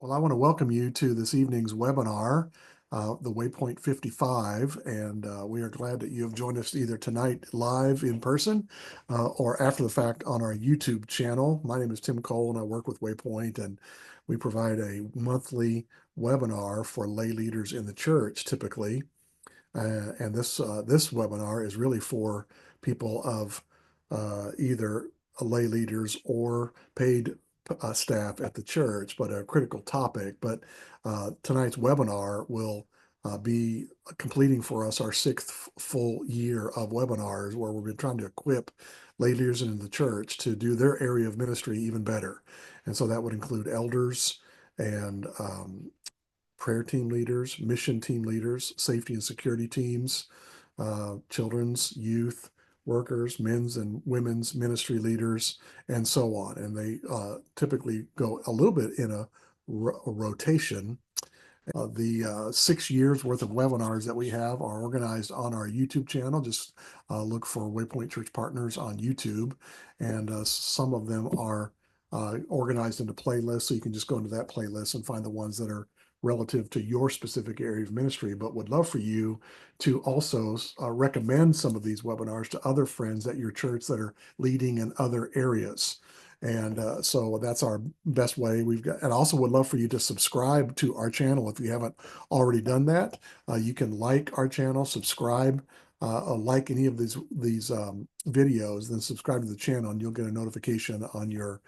Well, I want to welcome you to this evening's webinar, the Waypoint 55, and we are glad that you have joined us either tonight live in person or after the fact on our YouTube channel. My name is Tim Cole, and I work with Waypoint, and we provide a monthly webinar for lay leaders in the church, typically. And this webinar is really for people of either lay leaders or paid staff at the church, but a critical topic. But tonight's webinar will be completing for us our sixth full year of webinars, where we've been trying to equip lay leaders in the church to do their area of ministry even better. And so that would include elders and prayer team leaders, mission team leaders, safety and security teams, children's, youth workers, men's and women's ministry leaders, and so on. And they typically go a little bit in a rotation. The 6 years worth of webinars that we have are organized on our YouTube channel. Just look for Waypoint Church Partners on YouTube. And some of them are organized into playlists. So you can just go into that playlist and find the ones that are relative to your specific area of ministry, but would love for you to also recommend some of these webinars to other friends at your church that are leading in other areas. And so that's our best way. And also would love for you to subscribe to our channel if you haven't already done that. You can like our channel, subscribe, like any of these videos, then subscribe to the channel, and you'll get a notification on your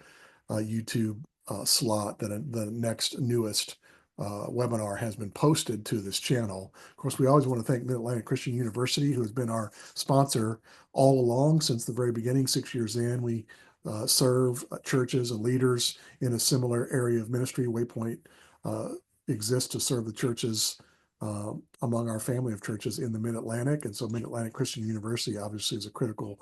YouTube slot that the next newest webinar has been posted to this channel. Of course, we always want to thank Mid-Atlantic Christian University, who has been our sponsor all along since the very beginning. 6 years in, we serve churches and leaders in a similar area of ministry. Waypoint exists to serve the churches among our family of churches in the Mid-Atlantic. And so Mid-Atlantic Christian University obviously is a critical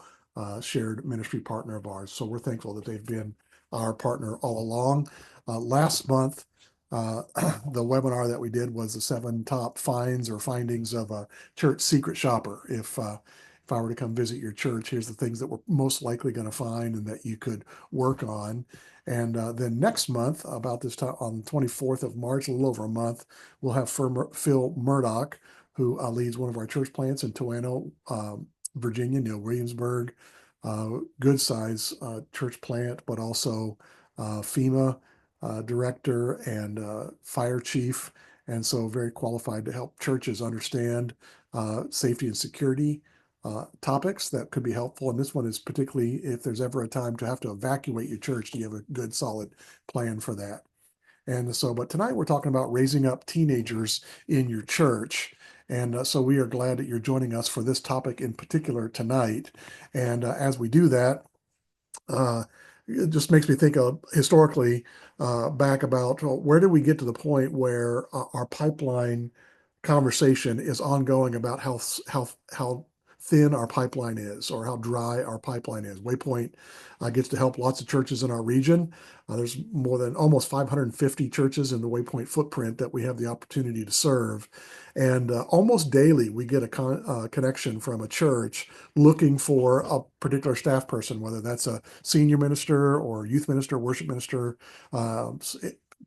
shared ministry partner of ours. So we're thankful that they've been our partner all along. Last month, the webinar that we did was the 7 top finds or findings of a church secret shopper. If I were to come visit your church, here's the things that we're most likely going to find and that you could work on. And then next month, about this time on the 24th of March, a little over a month, we'll have Phil Murdoch, who leads one of our church plants in Toano, Virginia, near Williamsburg. Good size church plant, but also FEMA director and fire chief. And so very qualified to help churches understand safety and security topics that could be helpful. And this one is particularly if there's ever a time to have to evacuate your church, do you have a good solid plan for that? And so, but tonight we're talking about raising up teenagers in your church. And so we are glad that you're joining us for this topic in particular tonight. And as we do that, it just makes me think of historically back about where did we get to the point where our pipeline conversation is ongoing about how thin our pipeline is or how dry our pipeline is. Waypoint gets to help lots of churches in our region. There's more than almost 550 churches in the Waypoint footprint that we have the opportunity to serve. And almost daily, we get a connection from a church looking for a particular staff person, whether that's a senior minister or youth minister, worship minister,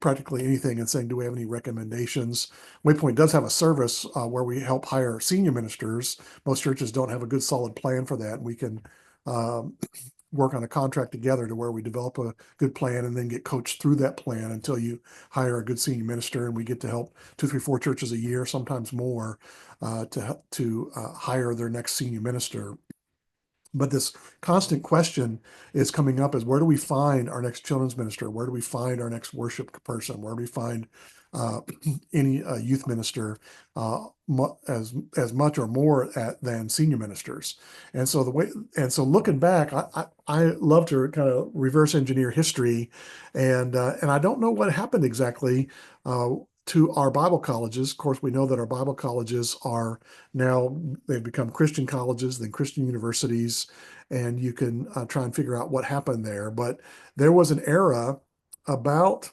practically anything, and saying, do we have any recommendations? Waypoint does have a service where we help hire senior ministers. Most churches don't have a good solid plan for that. We can work on a contract together to where we develop a good plan and then get coached through that plan until you hire a good senior minister. And we get to help 2, 3, 4 churches a year, sometimes more, to hire their next senior minister. But this constant question is coming up is where do we find our next children's minister? Where do we find our next worship person? Where do we find any youth minister as much or more than senior ministers? And so looking back, I love to kind of reverse engineer history, and I don't know what happened exactly to our Bible colleges. Of course, we know that our Bible colleges are now, they've become Christian colleges, then Christian universities, and you can try and figure out what happened there. But there was an era about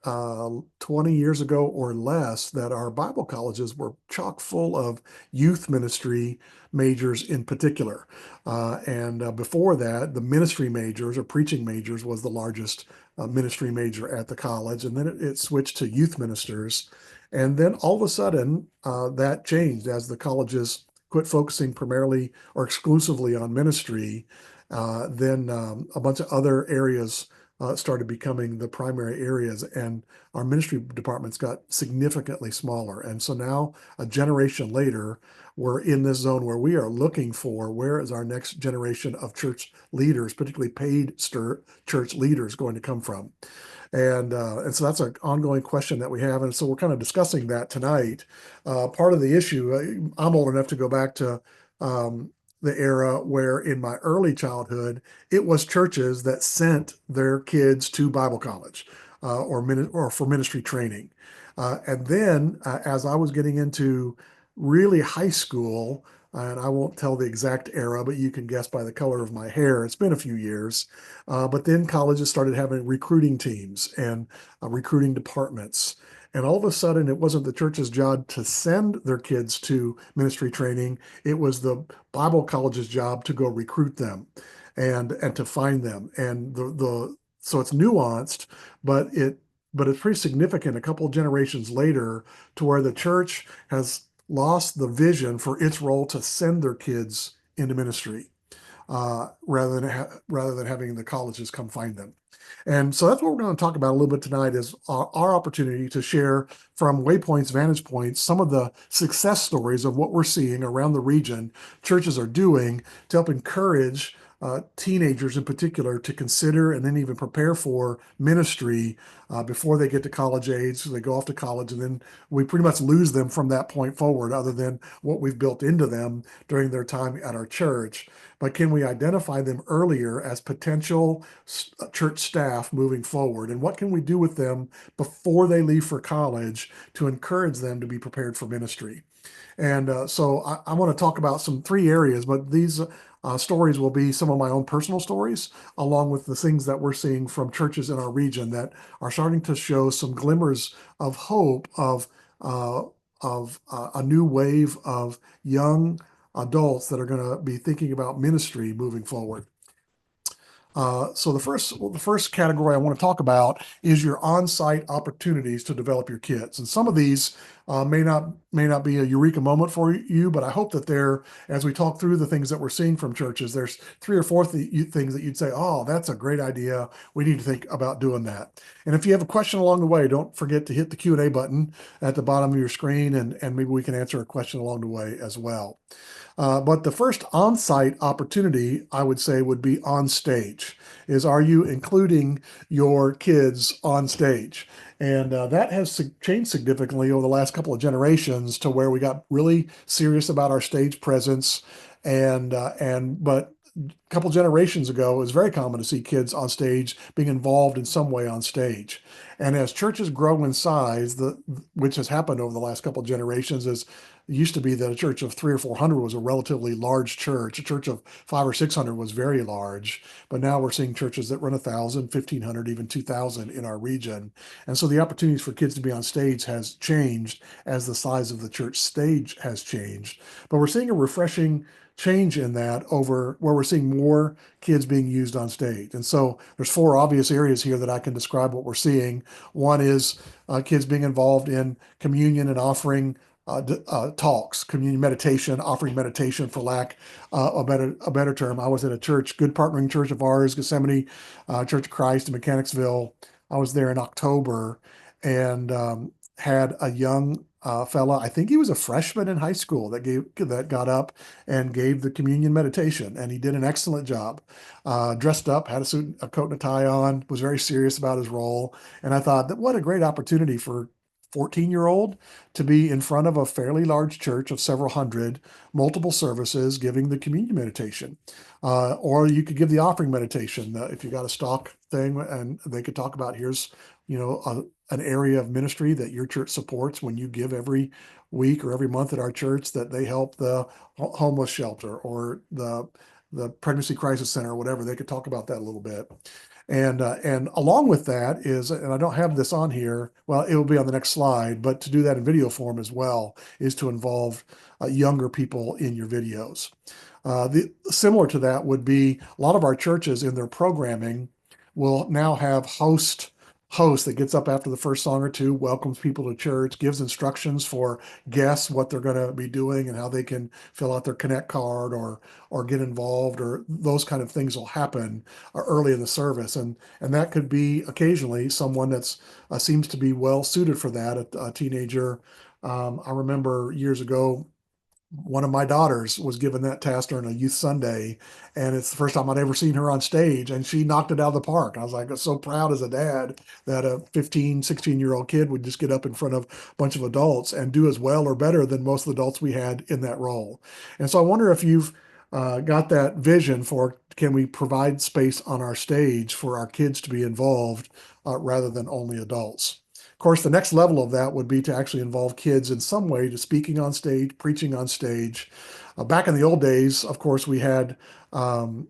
20 years ago or less that our Bible colleges were chock full of youth ministry majors in particular. And before that, the ministry majors or preaching majors was the largest ministry major at the college, and then it switched to youth ministers. And then all of a sudden, that changed as the colleges quit focusing primarily or exclusively on ministry. Then a bunch of other areas started becoming the primary areas, and our ministry departments got significantly smaller. And so now, a generation later, we're in this zone where we are looking for where is our next generation of church leaders, particularly paid church leaders, going to come from. And so that's an ongoing question that we have. And so we're kind of discussing that tonight. Part of the issue, I'm old enough to go back to the era where in my early childhood, it was churches that sent their kids to Bible college or for ministry training. And then as I was getting into really high school, and I won't tell the exact era, but you can guess by the color of my hair. It's been a few years. But then colleges started having recruiting teams and recruiting departments. And all of a sudden, it wasn't the church's job to send their kids to ministry training. It was the Bible college's job to go recruit them and to find them. And so it's nuanced, but it's pretty significant a couple of generations later to where the church has lost the vision for its role to send their kids into ministry rather than having the colleges come find them. And so that's what we're going to talk about a little bit tonight is our opportunity to share from Waypoint's vantage points some of the success stories of what we're seeing around the region churches are doing to help encourage teenagers in particular to consider and then even prepare for ministry before they get to college age. So they go off to college, and then we pretty much lose them from that point forward, other than what we've built into them during their time at our church. But can we identify them earlier as potential church staff moving forward? And what can we do with them before they leave for college to encourage them to be prepared for ministry? And so I want to talk about three areas, but these stories will be some of my own personal stories, along with the things that we're seeing from churches in our region that are starting to show some glimmers of hope of a new wave of young adults that are going to be thinking about ministry moving forward. So the first category I want to talk about is your on-site opportunities to develop your kids. And some of these may not be a eureka moment for you, but I hope that as we talk through the things that we're seeing from churches, there's three or four things that you'd say, oh, that's a great idea. We need to think about doing that. And if you have a question along the way, don't forget to hit the Q&A button at the bottom of your screen, and maybe we can answer a question along the way as well. But the first on-site opportunity, I would say, would be on stage. Are you including your kids on stage? And that has changed significantly over the last couple of generations to where we got really serious about our stage presence. But a couple generations ago, it was very common to see kids on stage being involved in some way on stage. And as churches grow in size, which has happened over the last couple of generations, it used to be that a church of 300 or 400 was a relatively large church. A church of 500 or 600 was very large. But now we're seeing churches that run 1,000, 1,500, even 2,000 in our region. And so the opportunities for kids to be on stage has changed as the size of the church stage has changed. But we're seeing a refreshing change in that over where we're seeing more kids being used on stage. And so there's four obvious areas here that I can describe what we're seeing. One is kids being involved in communion and offering talks, communion meditation, offering meditation for lack a better term. I was at a church, good partnering church of ours, Gethsemane Church of Christ in Mechanicsville. I was there in October and had a young fella, I think he was a freshman in high school, that got up and gave the communion meditation, and he did an excellent job. Dressed up, had a suit, a coat and a tie on, was very serious about his role, and I thought that what a great opportunity for 14-year-old to be in front of a fairly large church of several hundred, multiple services, giving the communion meditation. Or you could give the offering meditation if you got a stock thing, and they could talk about here's an area of ministry that your church supports when you give every week or every month at our church, that they help the homeless shelter or the pregnancy crisis center or whatever. They could talk about that a little bit. And along with that is, and I don't have this on here, well, it will be on the next slide, but to do that in video form as well is to involve younger people in your videos. Similar to that would be a lot of our churches in their programming will now have host that gets up after the first song or two, welcomes people to church, gives instructions for guests what they're going to be doing and how they can fill out their Connect card or get involved, or those kind of things will happen early in the service, and that could be occasionally someone that's seems to be well suited for that, a teenager. I remember years ago one of my daughters was given that task during a youth Sunday, and it's the first time I'd ever seen her on stage, and she knocked it out of the park. I was like so proud as a dad that a 15, 16-year-old kid would just get up in front of a bunch of adults and do as well or better than most of the adults we had in that role. And so I wonder if you've got that vision for, can we provide space on our stage for our kids to be involved rather than only adults? Of course, the next level of that would be to actually involve kids in some way, to speaking on stage, preaching on stage. Back in the old days, of course, we had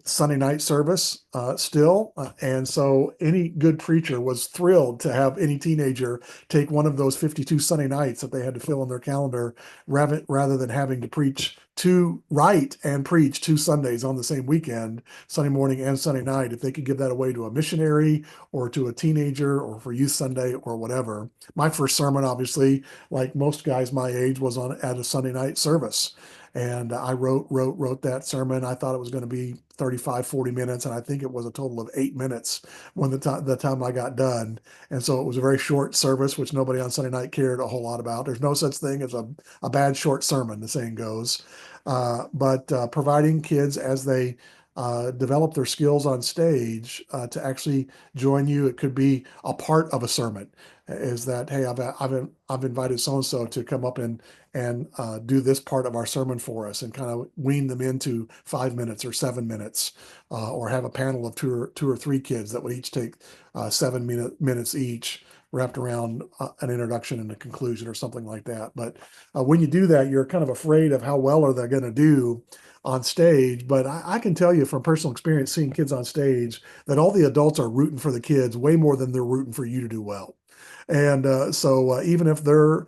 Sunday night service still. And so any good preacher was thrilled to have any teenager take one of those 52 Sunday nights that they had to fill in their calendar, rather than having to write and preach 2 Sundays on the same weekend, Sunday morning and Sunday night. If they could give that away to a missionary or to a teenager or for Youth Sunday or whatever. My first sermon, obviously, like most guys my age, was on at a Sunday night service. And I wrote that sermon. I thought it was going to be 35, 40 minutes. And I think it was a total of 8 minutes when the time I got done. And so it was a very short service, which nobody on Sunday night cared a whole lot about. There's no such thing as a bad short sermon, the saying goes. But providing kids as they develop their skills on stage to actually join you. It could be a part of a sermon. Is that, hey, I've invited so and so to come up and do this part of our sermon for us, and kind of wean them into 5 minutes or 7 minutes, or have a panel of two or three kids that would each take 7 minutes each, wrapped around an introduction and a conclusion or something like that. But when you do that, you're kind of afraid of how well are they going to do on stage. But I can tell you from personal experience, seeing kids on stage, that all the adults are rooting for the kids way more than they're rooting for you to do well. And so even if they're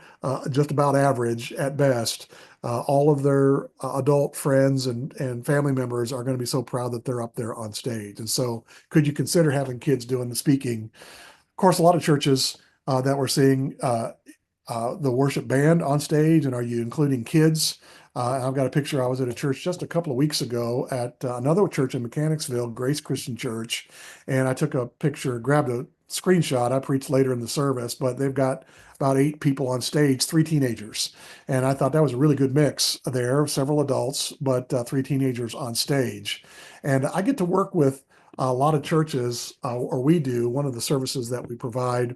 just about average at best, all of their adult friends and family members are going to be so proud that they're up there on stage. And so could you consider having kids doing the speaking? Of course, a lot of churches that we're seeing the worship band on stage, and are you including kids? I've got a picture. I was at a church just a couple of weeks ago at another church in Mechanicsville, Grace Christian Church, and I took a picture, grabbed a screenshot. I preached later in the service, but they've got about 8 people on stage, 3 teenagers, and I thought that was a really good mix there. Several adults, but 3 teenagers on stage, and I get to work with a lot of churches, or we do. One of the services that we provide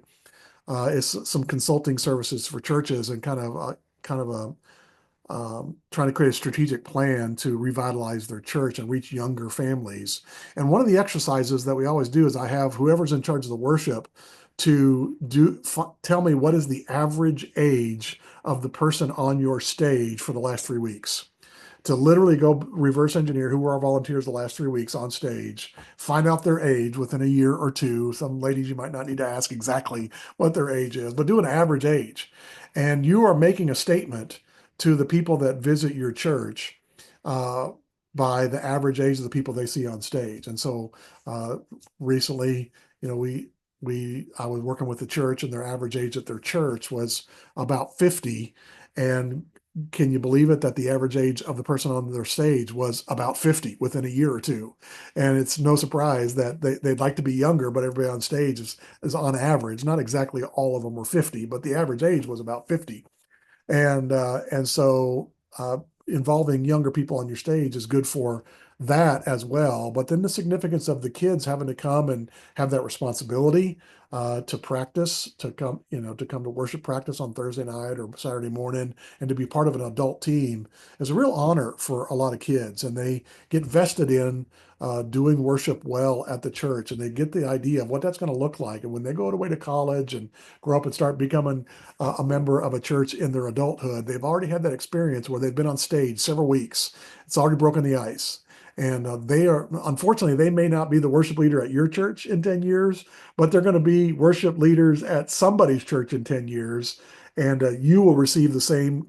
is some consulting services for churches, and trying to create a strategic plan to revitalize their church and reach younger families. And one of the exercises that we always do is I have whoever's in charge of the worship to tell me what is the average age of the person on your stage for the last 3 weeks, to literally go reverse engineer who were our volunteers the last 3 weeks on stage, find out their age within a year or two. Some ladies you might not need to ask exactly what their age is, but do an average age. And you are making a statement to the people that visit your church uh, by the average age of the people they see on stage. And so recently, I was working with the church, and their average age at their church was about 50. And can you believe it that the average age of the person on their stage was about 50 within a year or two? And it's no surprise that they'd like to be younger, but everybody on stage is on average, not exactly all of them were 50, but the average age was about 50. And so involving younger people on your stage is good for that as well. But then the significance of the kids having to come and have that responsibility to practice, to come to worship practice on Thursday night or Saturday morning, and to be part of an adult team is a real honor for a lot of kids. And they get vested in doing worship well at the church, and they get the idea of what that's going to look like. And when they go away to college and grow up and start becoming a member of a church in their adulthood, they've already had that experience where they've been on stage several weeks. It's already broken the ice. And unfortunately, they may not be the worship leader at your church in 10 years, but they're going to be worship leaders at somebody's church in 10 years. And you will receive the same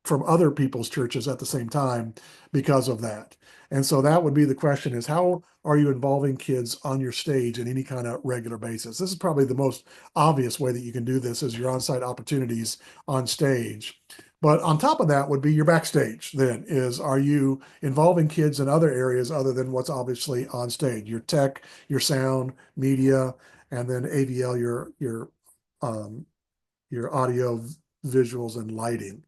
from other people's churches at the same time because of that. And so that would be the question, is how are you involving kids on your stage in any kind of regular basis? This is probably the most obvious way that you can do this, is your on-site opportunities on stage. But on top of that would be your backstage then, is are you involving kids in other areas other than what's obviously on stage? Your tech, your sound, media, and then AVL, um, your audio, visuals, and lighting.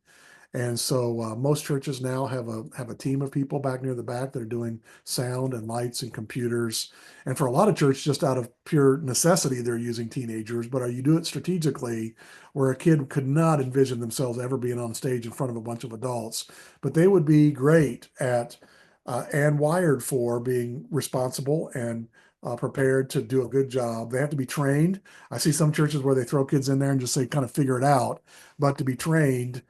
And so most churches now have a team of people back near the back that are doing sound and lights and computers. And for a lot of churches, just out of pure necessity, they're using teenagers. But you do it strategically, where a kid could not envision themselves ever being on stage in front of a bunch of adults, but they would be great at and wired for being responsible and prepared to do a good job. They have to be trained. I see some churches where they throw kids in there and just say, kind of figure it out, but to be trained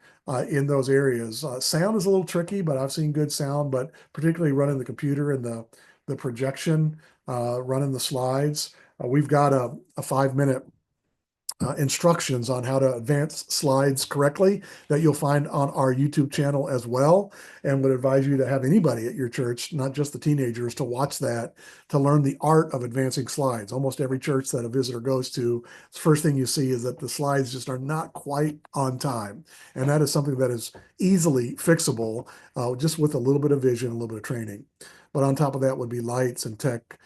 in those areas. Sound is a little tricky, but I've seen good sound, but particularly running the computer and the projection, running the slides. We've got a 5-minute instructions on how to advance slides correctly that you'll find on our YouTube channel as well, and would advise you to have anybody at your church, not just the teenagers, to watch that, to learn the art of advancing slides. Almost every church that a visitor goes to, the first thing you see is that the slides just are not quite on time. And that is something that is easily fixable just with a little bit of vision, a little bit of training. But on top of that would be lights and tech,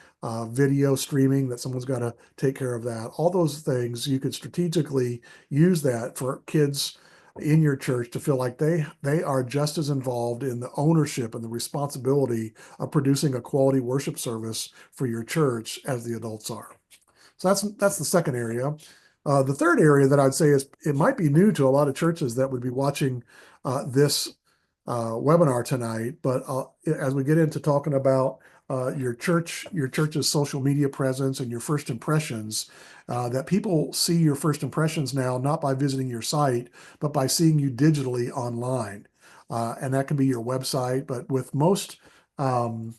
video streaming, that someone's got to take care of that. All those things, you could strategically use that for kids in your church to feel like they are just as involved in the ownership and the responsibility of producing a quality worship service for your church as the adults are. So that's the second area. The third area that I'd say is, it might be new to a lot of churches that would be watching this webinar tonight, but as we get into talking about your church's social media presence and your first impressions, that people see your first impressions now not by visiting your site, but by seeing you digitally online. And that can be your website, but with um,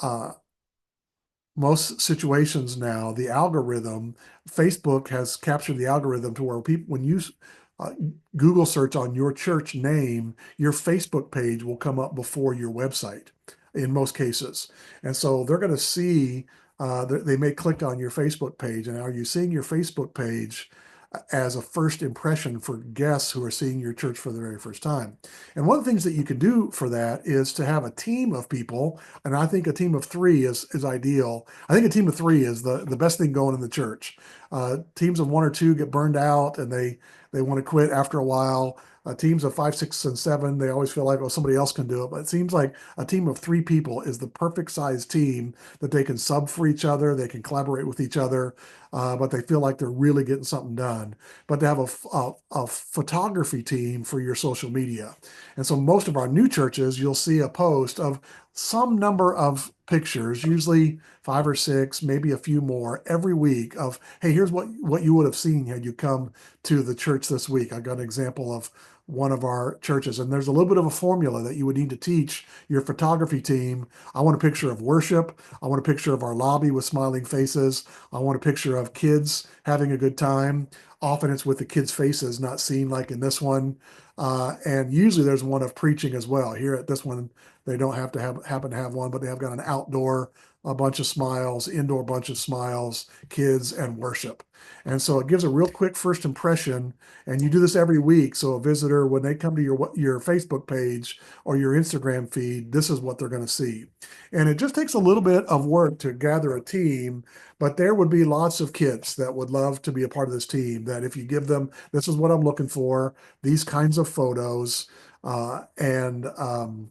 uh, most situations now, the algorithm, Facebook has captured the algorithm to where people, when you uh, Google search on your church name, your Facebook page will come up before your website in most cases. And so they're going to see, they may click on your Facebook page. And are you seeing your Facebook page as a first impression for guests who are seeing your church for the very first time? And one of the things that you can do for that is to have a team of people. And I think a team of 3 is ideal. I think a team of 3 is the best thing going in the church. Teams of 1 or 2 get burned out and they want to quit after a while. Teams of 5, 6, and 7, they always feel like, oh, somebody else can do it. But it seems like a team of 3 people is the perfect size team that they can sub for each other, they can collaborate with each other, but they feel like they're really getting something done. But to have a photography team for your social media. And so most of our new churches, you'll see a post of some number of pictures, usually 5 or 6, maybe a few more every week, of, hey, here's what you would have seen had you come to the church this week. I got an example of one of our churches, and there's a little bit of a formula that you would need to teach your photography team. I want a picture of worship. I want a picture of our lobby with smiling faces. I want a picture of kids having a good time. Often it's with the kids' faces, not seen like in this one. And usually there's one of preaching as well. Here at this one, they don't have to happen to have one, but they have got an outdoor, a bunch of smiles, indoor bunch of smiles, kids, and worship. And so it gives a real quick first impression. And you do this every week. So a visitor, when they come to your Facebook page or your Instagram feed, this is what they're going to see. And it just takes a little bit of work to gather a team, but there would be lots of kids that would love to be a part of this team, that if you give them, this is what I'm looking for, these kinds of photos, uh, and um,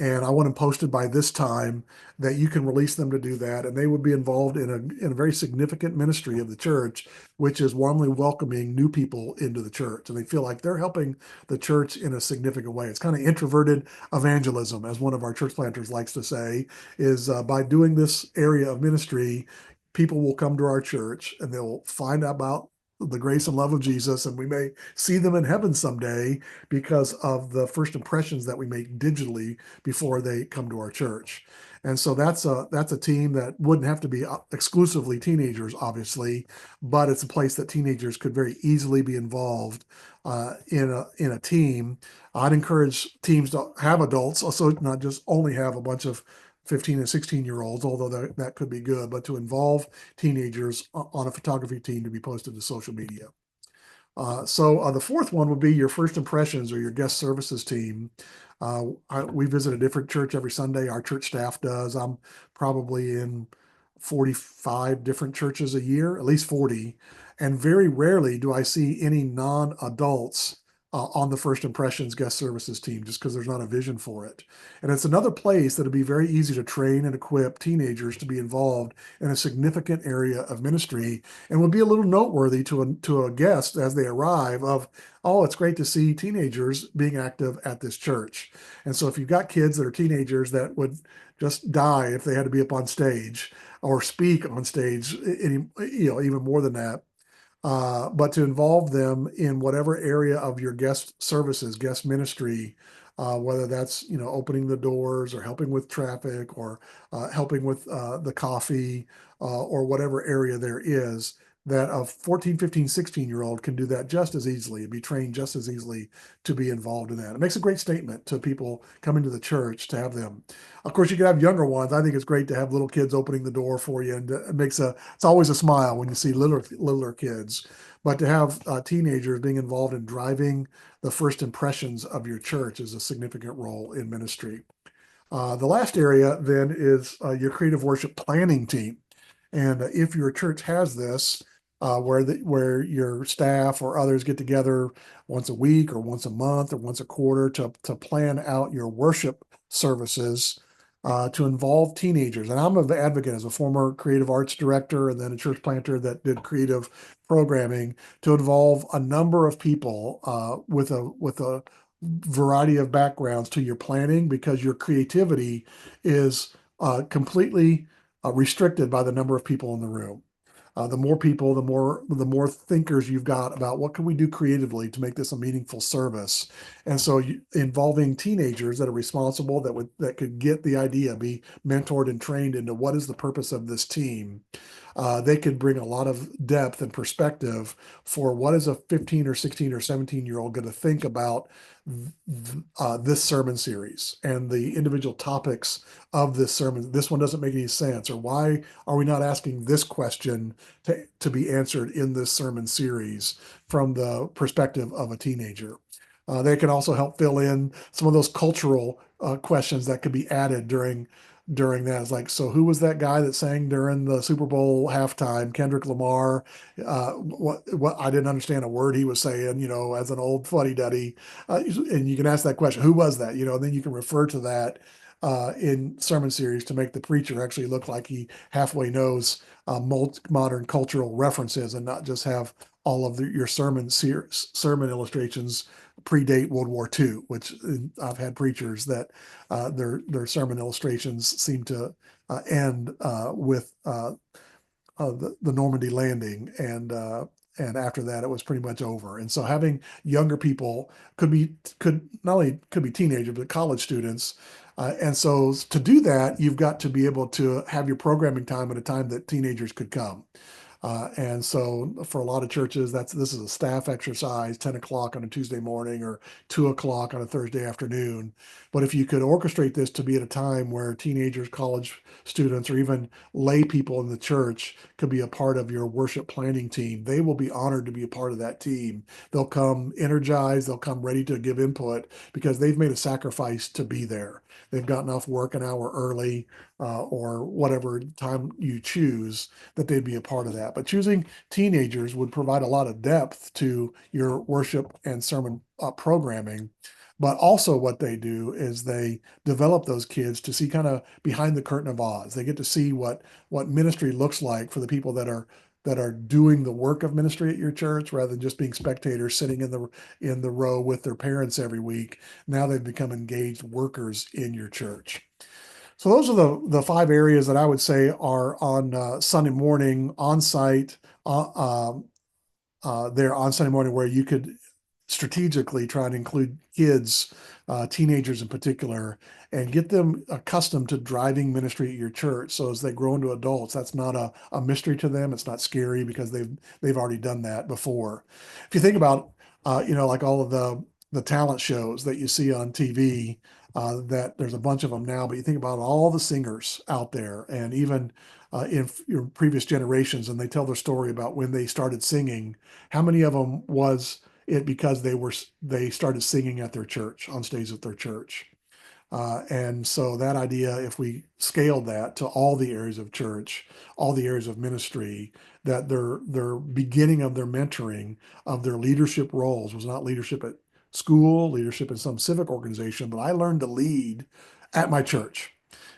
and I want them posted by this time, that you can release them to do that. And they would be involved in a very significant ministry of the church, which is warmly welcoming new people into the church. And they feel like they're helping the church in a significant way. It's kind of introverted evangelism, as one of our church planters likes to say, is by doing this area of ministry, people will come to our church and they'll find out about the grace and love of Jesus, and we may see them in heaven someday because of the first impressions that we make digitally before they come to our church. And so that's a team that wouldn't have to be exclusively teenagers, obviously, but it's a place that teenagers could very easily be involved in a team. I'd encourage teams to have adults, also not just only have a bunch of 15 and 16-year-olds, although that could be good, but to involve teenagers on a photography team to be posted to social media. So the fourth one would be your first impressions or your guest services team. We visit a different church every Sunday. Our church staff does. I'm probably in 45 different churches a year, at least 40. And very rarely do I see any non-adults on the first impressions guest services team, just because there's not a vision for it. And it's another place that would be very easy to train and equip teenagers to be involved in a significant area of ministry, and would be a little noteworthy to a guest as they arrive of, oh, it's great to see teenagers being active at this church. And so if you've got kids that are teenagers that would just die if they had to be up on stage or speak on stage, even more than that, but to involve them in whatever area of your guest services, guest ministry, whether that's opening the doors or helping with traffic or helping with the coffee or whatever area there is, that a 14, 15, 16-year-old can do that just as easily and be trained just as easily to be involved in that. It makes a great statement to people coming to the church to have them. Of course, you can have younger ones. I think it's great to have little kids opening the door for you, and it's always a smile when you see littler kids. But to have teenagers being involved in driving the first impressions of your church is a significant role in ministry. The last area then is your creative worship planning team. And if your church has this, where your staff or others get together once a week or once a month or once a quarter to plan out your worship services, to involve teenagers. And I'm an advocate as a former creative arts director and then a church planter that did creative programming, to involve a number of people with a variety of backgrounds to your planning, because your creativity is completely restricted by the number of people in the room. The more people, the more thinkers you've got about what can we do creatively to make this a meaningful service. And so involving teenagers that are responsible, that could get the idea, be mentored and trained into what is the purpose of this team. They could bring a lot of depth and perspective for what is a 15 or 16 or 17-year-old going to think about this sermon series and the individual topics of this sermon. This one doesn't make any sense, or why are we not asking this question to be answered in this sermon series from the perspective of a teenager. They can also help fill in some of those cultural questions that could be added during that. It's like, so who was that guy that sang during the Super Bowl halftime? Kendrick Lamar. What I didn't understand a word he was saying, as an old fuddy-duddy. And you can ask that question, who was that? And then you can refer to that in sermon series to make the preacher actually look like he halfway knows modern cultural references, and not just have all of your sermon illustrations predate World War II, which I've had preachers that their sermon illustrations seem to end with the Normandy landing, and after that it was pretty much over. And so having younger people could not only be teenagers but college students. And so to do that, you've got to be able to have your programming time at a time that teenagers could come. And so for a lot of churches, this is a staff exercise, 10 o'clock on a Tuesday morning or 2 o'clock on a Thursday afternoon. But if you could orchestrate this to be at a time where teenagers, college students, or even lay people in the church could be a part of your worship planning team, they will be honored to be a part of that team. They'll come energized, they'll come ready to give input because they've made a sacrifice to be there. They've gotten off work an hour early, or whatever time you choose, that they'd be a part of that. But choosing teenagers would provide a lot of depth to your worship and sermon programming. But also what they do is they develop those kids to see kind of behind the curtain of Oz. They get to see what ministry looks like for the people that are doing the work of ministry at your church, rather than just being spectators sitting in the row with their parents every week. Now they've become engaged workers in your church. So those are the 5 areas that I would say are on Sunday morning on site, there on Sunday morning where you could strategically try and include kids, teenagers in particular, and get them accustomed to driving ministry at your church. So as they grow into adults, that's not a mystery to them. It's not scary because they've already done that before. If you think about, like all of the talent shows that you see on TV, that there's a bunch of them now, but you think about all the singers out there, and even in your previous generations, and they tell their story about when they started singing, how many of them was it because they started singing at their church, on stage at their church. And so that idea, if we scaled that to all the areas of church, all the areas of ministry, that their beginning of their mentoring of their leadership roles was not leadership at school, leadership in some civic organization, but I learned to lead at my church.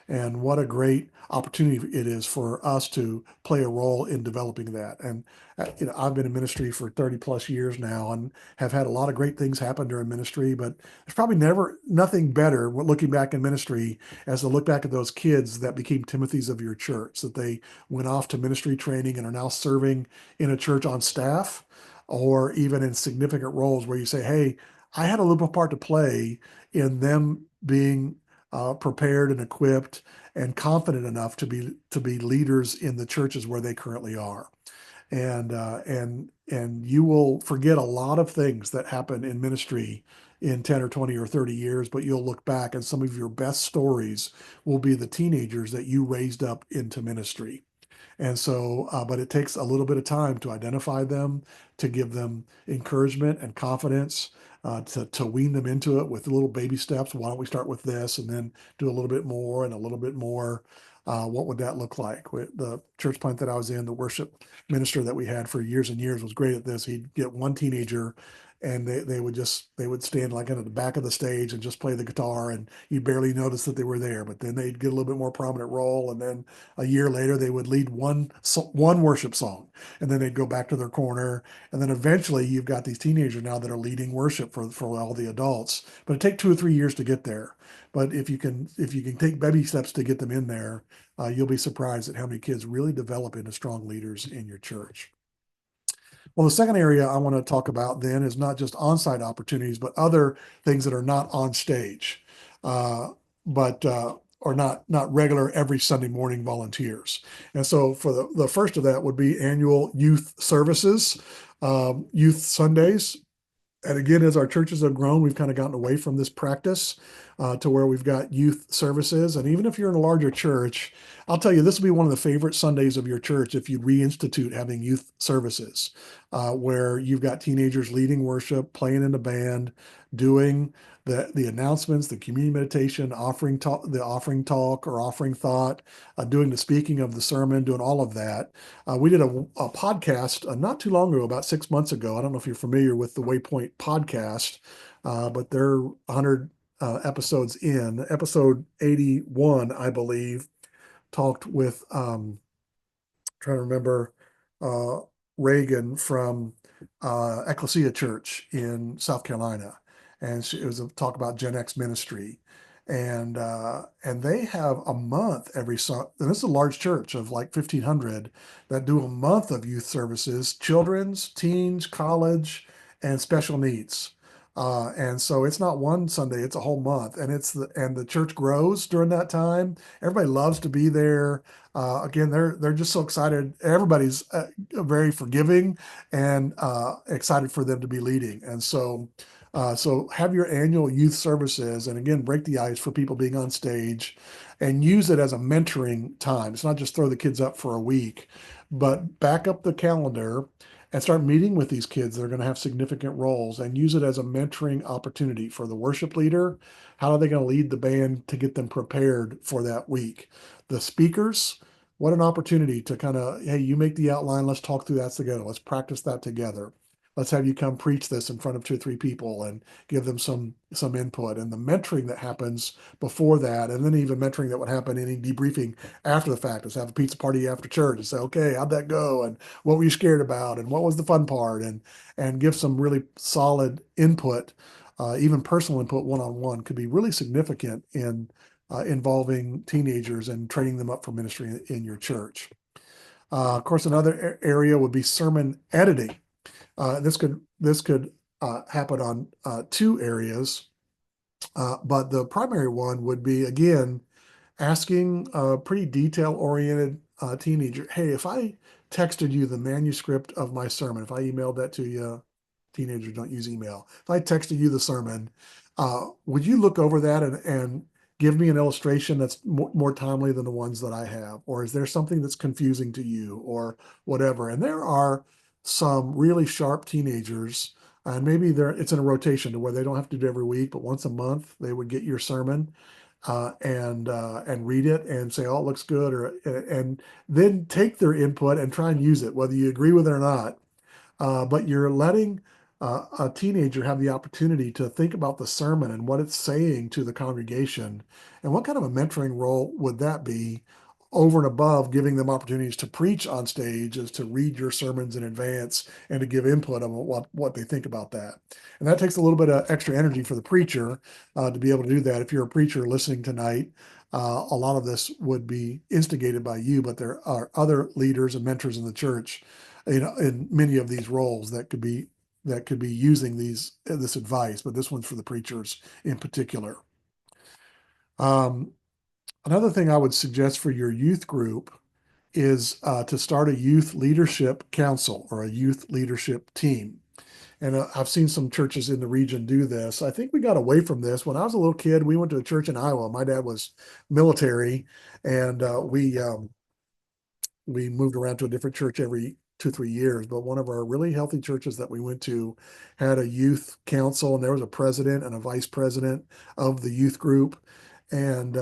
And what a great opportunity it is for us to play a role in developing that. And I've been in ministry for 30 plus years now and have had a lot of great things happen during ministry, but there's probably never nothing better looking back in ministry as to look back at those kids that became Timothy's of your church, that they went off to ministry training and are now serving in a church on staff or even in significant roles where you say, hey, I had a little part to play in them being prepared and equipped and confident enough to be leaders in the churches where they currently are. And you will forget a lot of things that happen in ministry in 10 or 20 or 30 years, but you'll look back and some of your best stories will be the teenagers that you raised up into ministry. And so, but it takes a little bit of time to identify them, to give them encouragement and confidence, to wean them into it with little baby steps. Why don't we start with this and then do a little bit more and a little bit more? What would that look like? The church plant that I was in, the worship minister that we had for years and years was great at this. He'd get one teenager and they would stand like at the back of the stage and just play the guitar, and you barely notice that they were there, but then they'd get a little bit more prominent role, and then a year later they would lead one worship song, and then they'd go back to their corner, and then eventually you've got these teenagers now that are leading worship for all the adults, but it takes 2 or 3 years to get there. But if you can take baby steps to get them in there, you'll be surprised at how many kids really develop into strong leaders in your church. Well, the second area I want to talk about then is not just on-site opportunities, but other things that are not on stage, but are not regular every Sunday morning volunteers. And so for the first of that would be annual youth services, youth Sundays. And again, as our churches have grown, we've kind of gotten away from this practice to where we've got youth services. And even if you're in a larger church, I'll tell you, this will be one of the favorite Sundays of your church if you reinstitute having youth services, where you've got teenagers leading worship, playing in the band, doing the announcements, the community meditation, offering talk, the offering talk or offering thought, doing the speaking of the sermon, doing all of that. We did a podcast not too long ago, about 6 months ago. I don't know if you're familiar with the Waypoint podcast, but they're 100 episodes in. Episode 81, I believe, talked with trying to remember uh, Reagan from Ecclesia Church in South Carolina, and it was a talk about Gen X ministry, and they have a month every and this is a large church of like 1,500 that do a month of youth services, children's, teens, college, and special needs. And so it's not one Sunday; it's a whole month, and the church grows during that time. Everybody loves to be there. Again, they're just so excited. Everybody's very forgiving and excited for them to be leading. And so have your annual youth services, and again, break the ice for people being on stage, and use it as a mentoring time. It's not just throw the kids up for a week, but back up the calendar and start meeting with these kids that are going to have significant roles, and use it as a mentoring opportunity for the worship leader. How are they going to lead the band to get them prepared for that week? The speakers, what an opportunity to kind of, hey, you make the outline, let's talk through that together, let's practice that together. Let's have you come preach this in front of 2 or 3 people and give them some input, and the mentoring that happens before that, and then even mentoring that would happen in any debriefing after the fact. Let's have a pizza party after church and say, okay, how'd that go, and what were you scared about, and what was the fun part, and give some really solid input. Even personal input one-on-one could be really significant in involving teenagers and training them up for ministry in your church. Of course, another area would be sermon editing. This could happen on two areas, but the primary one would be, again, asking a pretty detail-oriented teenager, hey, if I texted you the manuscript of my sermon, if I emailed that to you, teenagers don't use email. If I texted you the sermon, would you look over that and give me an illustration that's more timely than the ones that I have? Or is there something that's confusing to you or whatever? And there are some really sharp teenagers, and maybe it's in a rotation to where they don't have to do it every week, but once a month they would get your sermon and read it and say, "Oh, it looks good," or and then take their input and try and use it, whether you agree with it or not. But you're letting a teenager have the opportunity to think about the sermon and what it's saying to the congregation, and what kind of a mentoring role would that be, over and above giving them opportunities to preach on stage, is to read your sermons in advance and to give input on what they think about that. And that takes a little bit of extra energy for the preacher to be able to do that. If you're a preacher listening tonight, a lot of this would be instigated by you, but there are other leaders and mentors in the church, in many of these roles that could be using this advice, but this one's for the preachers in particular. Another thing I would suggest for your youth group is to start a youth leadership council or a youth leadership team. And I've seen some churches in the region do this. I think we got away from this. When I was a little kid, we went to a church in Iowa. My dad was military, and we moved around to a different church every 2, 3 years. But one of our really healthy churches that we went to had a youth council, and there was a president and a vice president of the youth group. And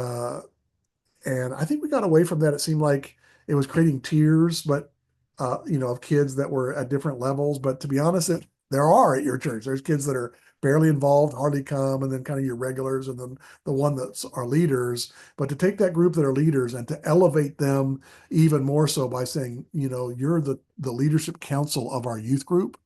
I think we got away from that. It seemed like it was creating tiers, but of kids that were at different levels. But to be honest, there are at your church. There's kids that are barely involved, hardly come, and then kind of your regulars, and then the one that's our leaders. But to take that group that are leaders and to elevate them even more so by saying, you're the leadership council of our youth group,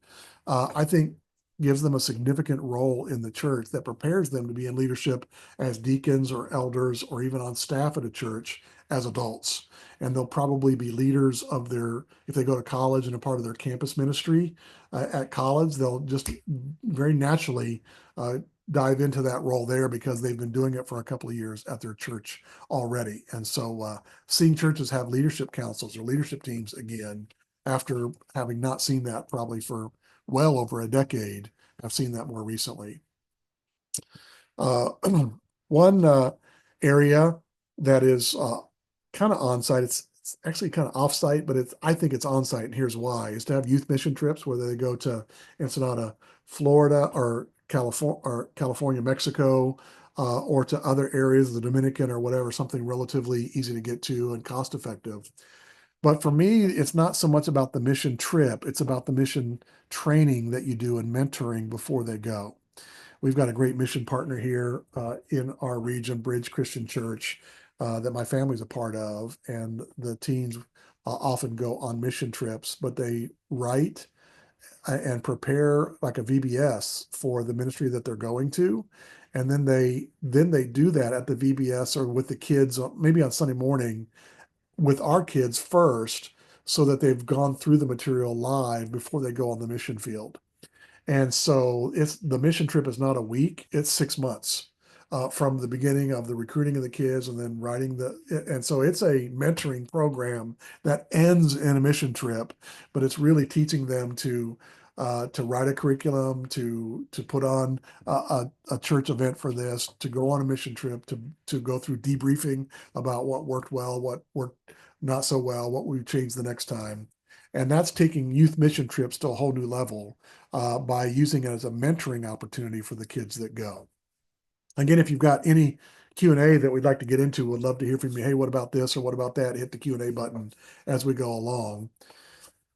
I think gives them a significant role in the church that prepares them to be in leadership as deacons or elders or even on staff at a church as adults. And they'll probably be leaders if they go to college and a part of their campus ministry at college, they'll just very naturally dive into that role there because they've been doing it for a couple of years at their church already. And so seeing churches have leadership councils or leadership teams again, after having not seen that probably for well over a decade, I've seen that more recently. One area that is kind of on-site, it's actually kind of off-site, but I think it's on-site, and here's why, is to have youth mission trips where they go to Ensenada, Florida, or California, Mexico, or to other areas of the Dominican or whatever, something relatively easy to get to and cost effective. But for me, it's not so much about the mission trip, it's about the mission training that you do and mentoring before they go. We've got a great mission partner here in our region, Bridge Christian Church, that my family's a part of. And the teens often go on mission trips, but they write and prepare like a VBS for the ministry that they're going to. And then they do that at the VBS or with the kids, maybe on Sunday morning with our kids first, so that they've gone through the material live before they go on the mission field. And so the mission trip is not a week, it's 6 months from the beginning of the recruiting of the kids and then and so it's a mentoring program that ends in a mission trip, but it's really teaching them to write a curriculum, to put on a church event for this, to go on a mission trip, to go through debriefing about what worked well, what worked not so well, what we changed the next time. And that's taking youth mission trips to a whole new level by using it as a mentoring opportunity for the kids that go. Again, if you've got any Q&A that we'd like to get into, would love to hear from you. Hey, what about this or what about that? Hit the Q&A button as we go along.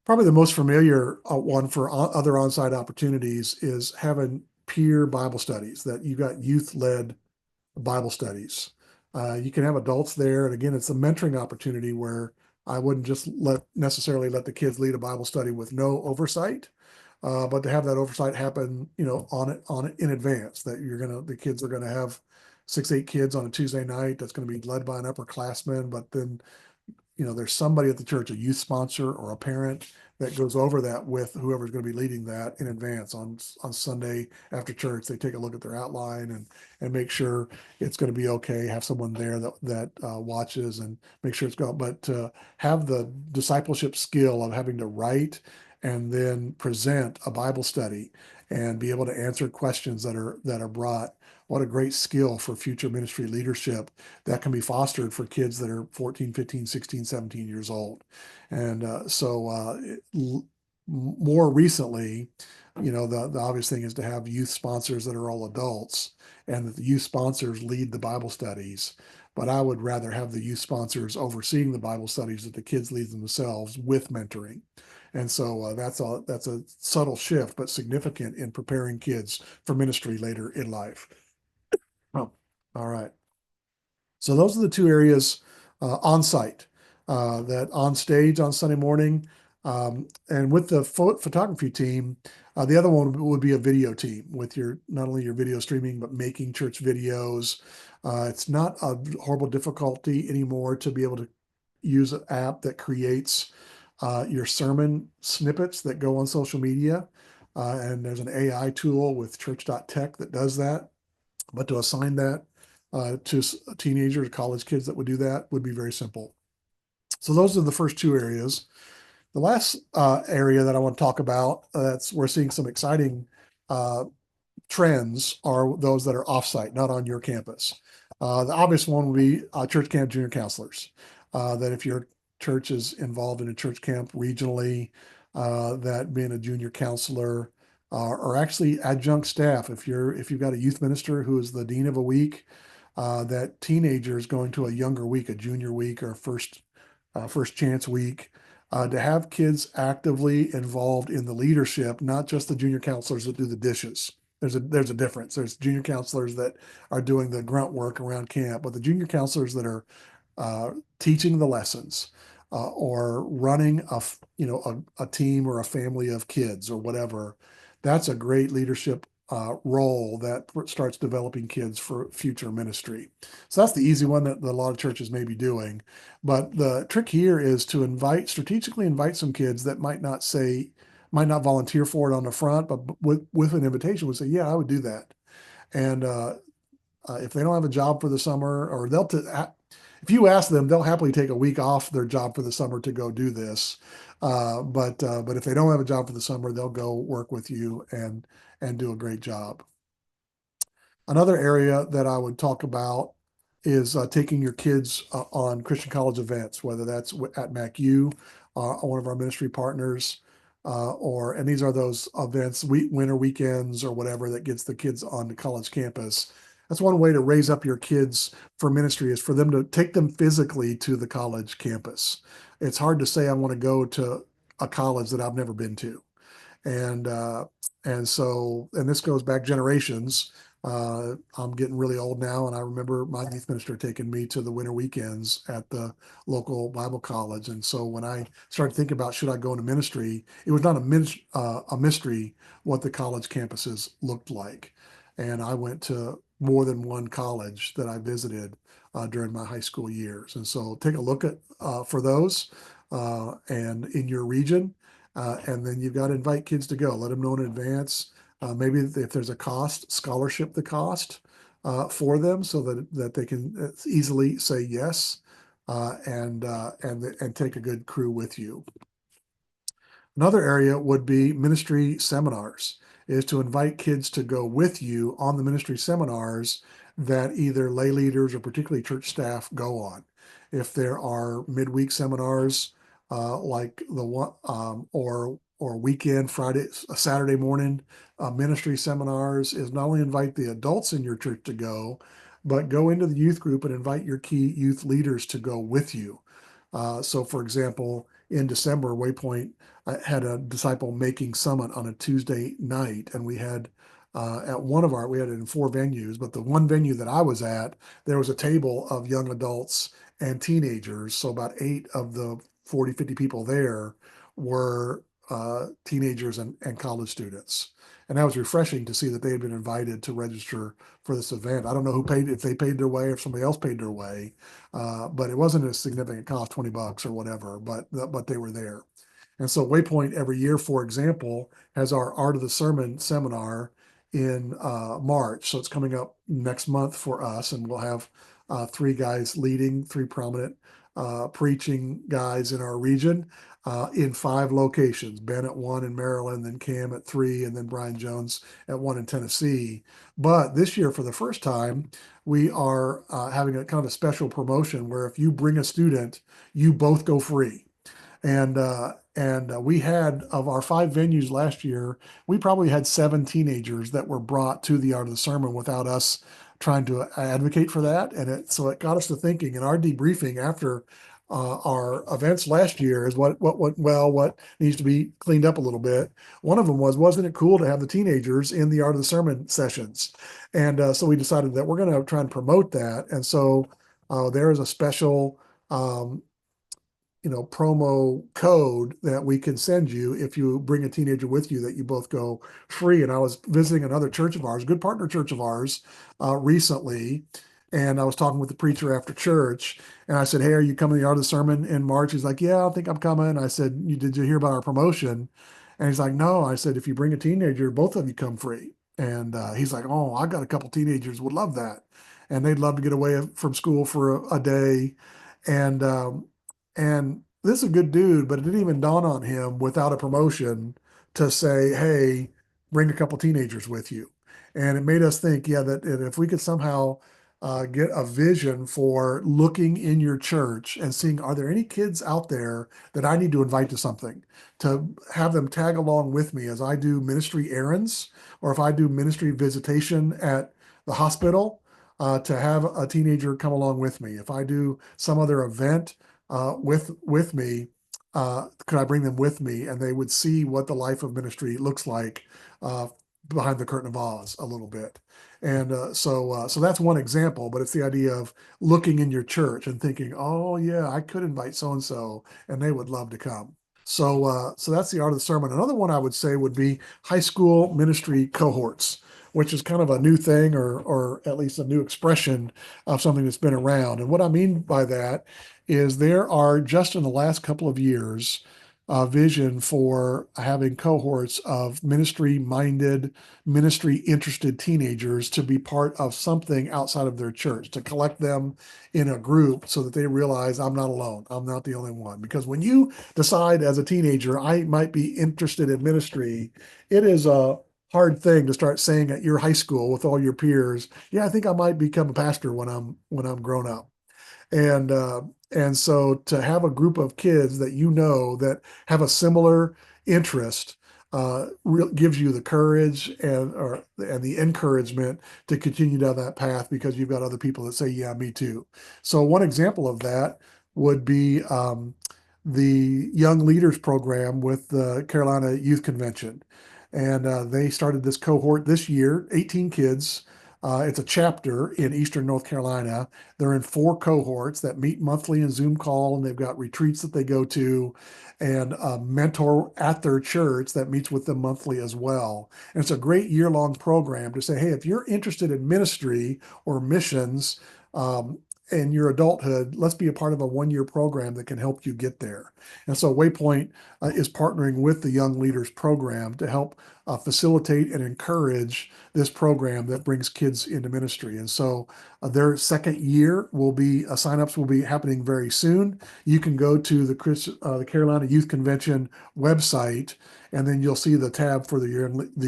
Probably the most familiar one for other on-site opportunities is having peer Bible studies, that you got youth-led Bible studies. You can have adults there, and again, it's a mentoring opportunity where I wouldn't just necessarily let the kids lead a Bible study with no oversight, but to have that oversight happen, on it in advance. That the kids are gonna have 6, 8 kids on a Tuesday night. That's going to be led by an upperclassman, but then there's somebody at the church, a youth sponsor or a parent that goes over that with whoever's going to be leading that in advance on Sunday after church. They take a look at their outline and make sure it's going to be okay. Have someone there that watches and make sure it's going. But to have the discipleship skill of having to write and then present a Bible study and be able to answer questions that are brought. What a great skill for future ministry leadership that can be fostered for kids that are 14, 15, 16, 17 years old. And more recently, the obvious thing is to have youth sponsors that are all adults and that the youth sponsors lead the Bible studies. But I would rather have the youth sponsors overseeing the Bible studies that the kids lead themselves with mentoring. And so that's a subtle shift, but significant in preparing kids for ministry later in life. Oh, all right. So those are the two areas on site, that on stage on Sunday morning, and with the photography team. The other one would be a video team with not only your video streaming but making church videos. It's not a horrible difficulty anymore to be able to use an app that creates your sermon snippets that go on social media. And there's an AI tool with church.tech that does that. But to assign that to teenagers, college kids that would do that would be very simple. So those are the first two areas. The last area that I want to talk about, we're seeing some exciting trends, are those that are offsite, not on your campus. The obvious one would be church camp junior counselors. That if your church is involved in a church camp regionally, that being a junior counselor or actually adjunct staff. If you've got a youth minister who is the dean of a week, that teenager is going to a younger week, a junior week or first chance week, to have kids actively involved in the leadership, not just the junior counselors that do the dishes. There's a difference. There's junior counselors that are doing the grunt work around camp, but the junior counselors that are teaching the lessons, or running a team or a family of kids or whatever, that's a great leadership role that starts developing kids for future ministry. So that's the easy one that a lot of churches may be doing. But the trick here is to strategically invite some kids that might not volunteer for it on the front, but with an invitation would say, yeah, I would do that. And if they don't have a job for the summer, or if you ask them, they'll happily take a week off their job for the summer to go do this. But if they don't have a job for the summer, they'll go work with you and do a great job. Another area that I would talk about is taking your kids on Christian college events, whether that's at MacU, one of our ministry partners, and these are those events, winter weekends or whatever, that gets the kids on the college campus. That's one way to raise up your kids for ministry, is for them to take them physically to the college campus. It's hard to say I want to go to a college that I've never been to. And this goes back generations. I'm getting really old now, and I remember my youth minister taking me to the winter weekends at the local Bible college. And so when I started thinking about should I go into ministry, it was not a mystery what the college campuses looked like. And I went to more than one college that I visited during my high school years. And so take a look at for those and in your region. And then you've got to invite kids to go. Let them know in advance. Maybe if there's a cost, scholarship the cost for them, so that they can easily say yes, and take a good crew with you. Another area would be ministry seminars, is to invite kids to go with you on the ministry seminars that either lay leaders or particularly church staff go on. If there are midweek seminars, like the one, or weekend Saturday morning ministry seminars, is not only invite the adults in your church to go, but go into the youth group and invite your key youth leaders to go with you. So for example, in December, Waypoint had a disciple making summit on a Tuesday night, and we had we had it in 4 venues, but the one venue that I was at, there was a table of young adults and teenagers. So about 8 of the 40, 50 people there were teenagers and college students. And that was refreshing to see that they had been invited to register for this event. I don't know who paid, if they paid their way or if somebody else paid their way, but it wasn't a significant cost, $20 or whatever, but they were there. And so Waypoint every year, for example, has our Art of the Sermon seminar in March. So it's coming up next month for us, and we'll have three guys leading, three prominent preaching guys in our region in 5 locations. Ben at 1 in Maryland, then Cam at 3, and then Brian Jones at 1 in Tennessee. But this year, for the first time, we are having a kind of a special promotion where if you bring a student, you both go free. And we had, of our 5 venues last year, we probably had 7 teenagers that were brought to the Art of the Sermon without us trying to advocate for that. And so it got us to thinking. In our debriefing after our events last year is what went well, what needs to be cleaned up a little bit. One of them wasn't it cool to have the teenagers in the Art of the Sermon sessions? And so we decided that we're going to try and promote that. And so there is a special promo code that we can send you if you bring a teenager with you, that you both go free. And I was visiting another church of ours, good partner church of ours, recently. And I was talking with the preacher after church, and I said, "Hey, are you coming to the Art of the Sermon in March?" He's like, "Yeah, I think I'm coming." I said, Did you hear about our promotion?" And he's like, "No." I said, "If you bring a teenager, both of you come free." And he's like, "Oh, I got a couple teenagers, would love that." And they'd love to get away from school for a day. And this is a good dude, but it didn't even dawn on him without a promotion to say, "Hey, bring a couple teenagers with you." And it made us think, yeah, that if we could somehow get a vision for looking in your church and seeing, are there any kids out there that I need to invite to something, to have them tag along with me as I do ministry errands, or if I do ministry visitation at the hospital, to have a teenager come along with me. If I do some other event with me, could I bring them with me, and they would see what the life of ministry looks like behind the curtain of Oz a little bit. And so that's one example, but it's the idea of looking in your church and thinking, oh yeah, I could invite so and so, and they would love to come. So that's the Art of the Sermon. Another one I would say would be high school ministry cohorts, which is kind of a new thing, or at least a new expression of something that's been around. And what I mean by that is there are, just in the last couple of years, a vision for having cohorts of ministry-minded, ministry-interested teenagers to be part of something outside of their church, to collect them in a group so that they realize, I'm not alone. I'm not the only one. Because when you decide as a teenager, I might be interested in ministry, it is a hard thing to start saying at your high school with all your peers, yeah, I think I might become a pastor when I'm grown up. And so to have a group of kids that that have a similar interest gives you the courage and the encouragement to continue down that path, because you've got other people that say, yeah, me too. So one example of that would be the Young Leaders Program with the Carolina Youth Convention. And they started this cohort this year, 18 kids. It's a chapter in Eastern North Carolina. They're in 4 cohorts that meet monthly in Zoom call, and they've got retreats that they go to, and a mentor at their church that meets with them monthly as well. And it's a great year-long program to say, hey, if you're interested in ministry or missions, in your adulthood, let's be a part of a 1-year program that can help you get there. And so Waypoint is partnering with the Young Leaders Program to help facilitate and encourage this program that brings kids into ministry. And so their second year signups will be happening very soon. You can go to the Carolina Youth Convention website, and then you'll see the tab for the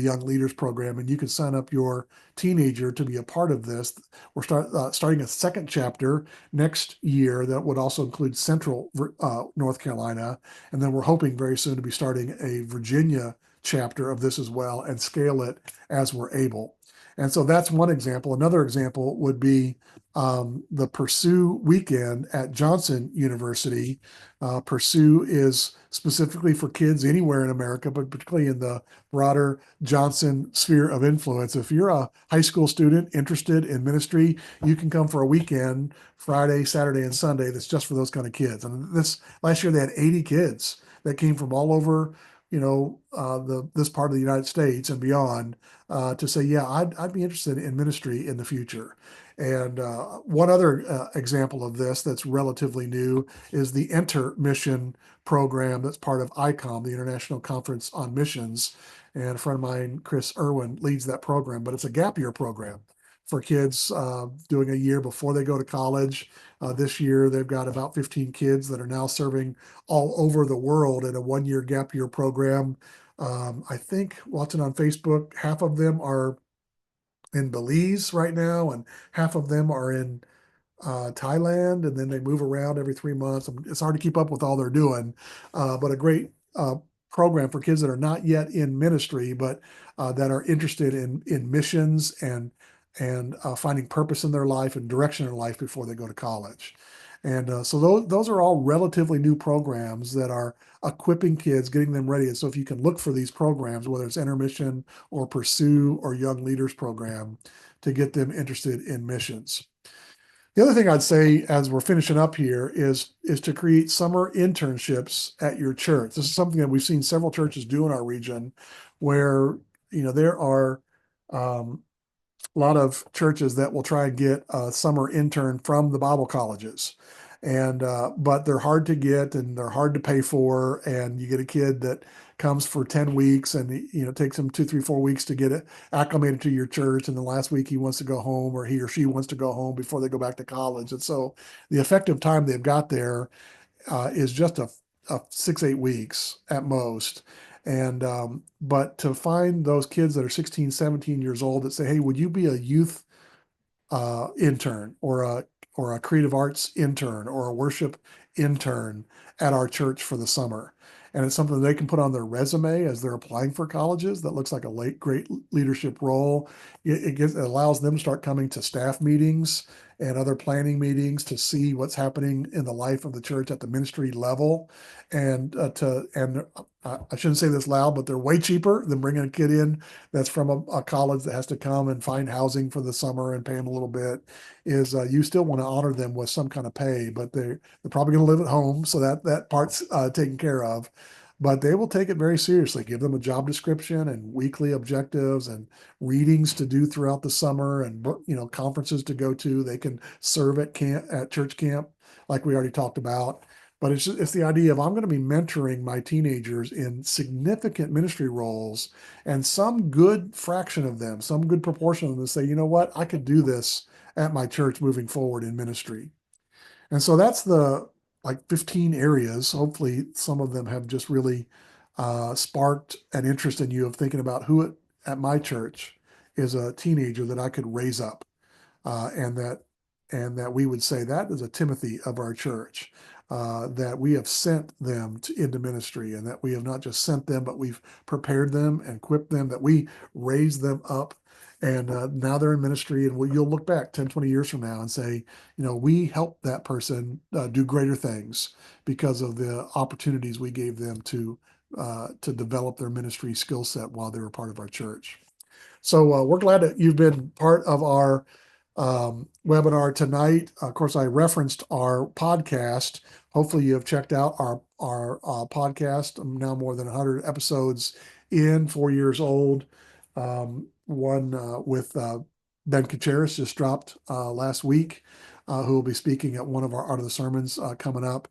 Young Leaders Program, and you can sign up your teenager to be a part of this. We're starting a second chapter next year that would also include Central North Carolina, and then we're hoping very soon to be starting a Virginia chapter of this as well, and scale it as we're able. And so that's one example. Another example would be the Pursue weekend at Johnson University. Pursue is specifically for kids anywhere in America, but particularly in the broader Johnson sphere of influence. If you're a high school student interested in ministry, you can come for a weekend, Friday, Saturday, and Sunday, that's just for those kind of kids. And last year they had 80 kids that came from all over this part of the United States and beyond, to say, yeah, I'd be interested in ministry in the future. And one other example of this that's relatively new is the Enter Mission program that's part of ICOM, the International Conference on Missions. And a friend of mine, Chris Irwin, leads that program, but it's a gap year program for kids doing a year before they go to college. This year, they've got about 15 kids that are now serving all over the world in a 1 year gap year program. I think watching on Facebook, half of them are in Belize right now, and half of them are in Thailand, and then they move around every 3 months. It's hard to keep up with all they're doing, but a great program for kids that are not yet in ministry, but that are interested in missions and finding purpose in their life and direction in life before they go to college. And so those are all relatively new programs that are equipping kids, getting them ready. And so if you can look for these programs, whether it's Intermission or Pursue or Young Leaders Program, to get them interested in missions. The other thing I'd say as we're finishing up here is to create summer internships at your church. This is something that we've seen several churches do in our region, where there are a lot of churches that will try and get a summer intern from the Bible colleges. And but they're hard to get and they're hard to pay for. And you get a kid that comes for 10 weeks and it takes him 2, 3, 4 weeks to get it acclimated to your church. And the last week he wants to go home, or he or she wants to go home before they go back to college. And so the effective time they've got there is just a 6, 8 weeks at most. And but to find those kids that are 16, 17 years old that say, hey, would you be a youth intern or a creative arts intern or a worship intern at our church for the summer? And it's something they can put on their resume as they're applying for colleges. That looks like a great leadership role. It allows them to start coming to staff meetings and other planning meetings to see what's happening in the life of the church at the ministry level. And I shouldn't say this loud, but they're way cheaper than bringing a kid in that's from a college that has to come and find housing for the summer and pay them a little bit. You still want to honor them with some kind of pay, but they're probably going to live at home, so that part's taken care of. But they will take it very seriously. Give them a job description and weekly objectives and readings to do throughout the summer, and conferences to go to. They can serve at church camp, like we already talked about. But it's the idea of, I'm going to be mentoring my teenagers in significant ministry roles, and some good fraction of them, some good proportion of them say, you know what, I could do this at my church moving forward in ministry. And so that's the 15 areas. Hopefully some of them have just really sparked an interest in you of thinking about who at my church is a teenager that I could raise up, and that we would say that is a Timothy of our church, that we have sent them into ministry, and that we have not just sent them, but we've prepared them and equipped them, that we raised them up. And now they're in ministry, and you'll look back 10, 20 years from now and say, we helped that person do greater things because of the opportunities we gave them to develop their ministry skill set while they were part of our church. So we're glad that you've been part of our webinar tonight. Of course, I referenced our podcast. Hopefully you have checked out our podcast. I'm now more than 100 episodes in, 4 years old. One with Ben Kacharis just dropped last week, who will be speaking at one of our Art of the Sermons coming up.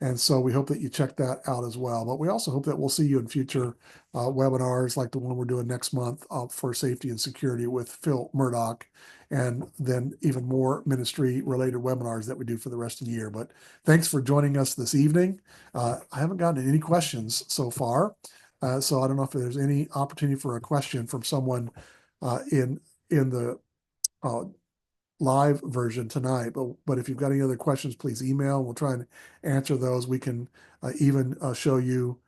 And so we hope that you check that out as well. But we also hope that we'll see you in future webinars like the one we're doing next month for safety and security with Phil Murdoch, and then even more ministry related webinars that we do for the rest of the year. But thanks for joining us this evening. I haven't gotten any questions so far. So I don't know if there's any opportunity for a question from someone in the live version tonight. But if you've got any other questions, please email. We'll try and answer those. We can even show you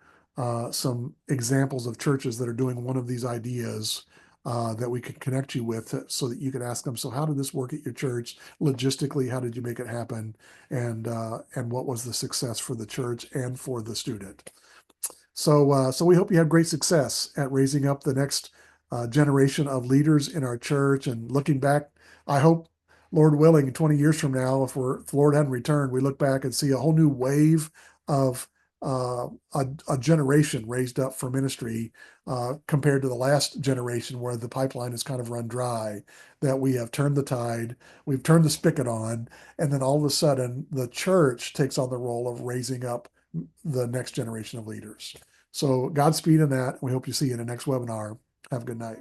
some examples of churches that are doing one of these ideas that we could connect you with, so that you could ask them, so how did this work at your church? Logistically, how did you make it happen? And what was the success for the church and for the student? So we hope you have great success at raising up the next generation of leaders in our church. And looking back, I hope, Lord willing, 20 years from now, if the Lord hadn't returned, we look back and see a whole new wave of a generation raised up for ministry compared to the last generation where the pipeline has kind of run dry, that we have turned the tide, we've turned the spigot on, and then all of a sudden the church takes on the role of raising up the next generation of leaders. So Godspeed in that. We hope you see you in the next webinar. Have a good night.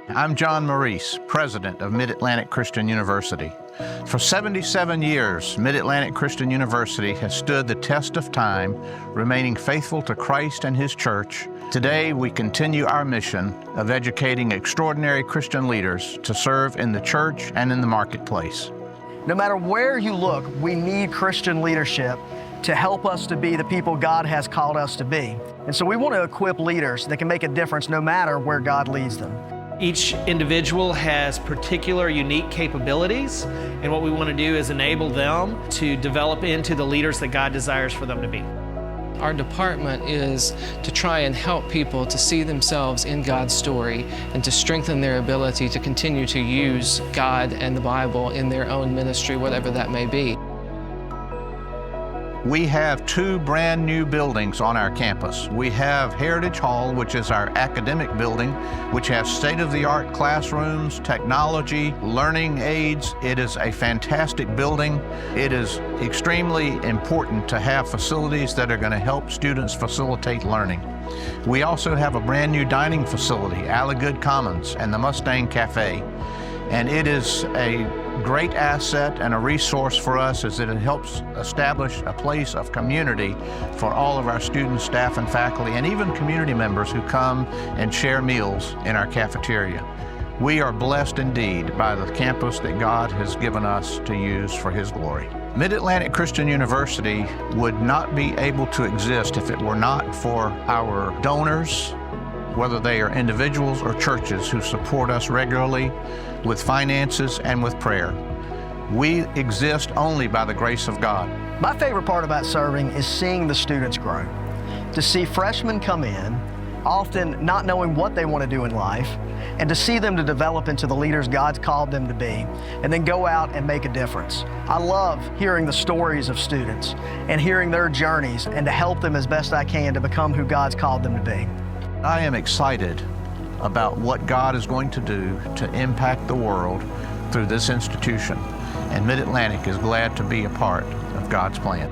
I'm John Maurice, president of Mid-Atlantic Christian University. For 77 years, Mid-Atlantic Christian University has stood the test of time, remaining faithful to Christ and His church. Today, we continue our mission of educating extraordinary Christian leaders to serve in the church and in the marketplace. No matter where you look, we need Christian leadership to help us to be the people God has called us to be. And so we want to equip leaders that can make a difference no matter where God leads them. Each individual has particular unique capabilities, and what we want to do is enable them to develop into the leaders that God desires for them to be. Our department is to try and help people to see themselves in God's story and to strengthen their ability to continue to use God and the Bible in their own ministry, whatever that may be. We have 2 brand new buildings on our campus. We have Heritage Hall, which is our academic building, which has state-of-the-art classrooms, technology, learning aids. It is a fantastic building. It is extremely important to have facilities that are going to help students facilitate learning. We also have a brand new dining facility, Alligood Commons, and the Mustang Cafe. And it is a great asset and a resource for us as it helps establish a place of community for all of our students, staff, and faculty, and even community members who come and share meals in our cafeteria. We are blessed indeed by the campus that God has given us to use for His glory. Mid-Atlantic Christian University would not be able to exist if it were not for our donors, whether they are individuals or churches who support us regularly with finances and with prayer. We exist only by the grace of God. My favorite part about serving is seeing the students grow. To see freshmen come in, often not knowing what they want to do in life, and to see them to develop into the leaders God's called them to be, and then go out and make a difference. I love hearing the stories of students and hearing their journeys and to help them as best I can to become who God's called them to be. I am excited about what God is going to do to impact the world through this institution, and Mid-Atlantic is glad to be a part of God's plan.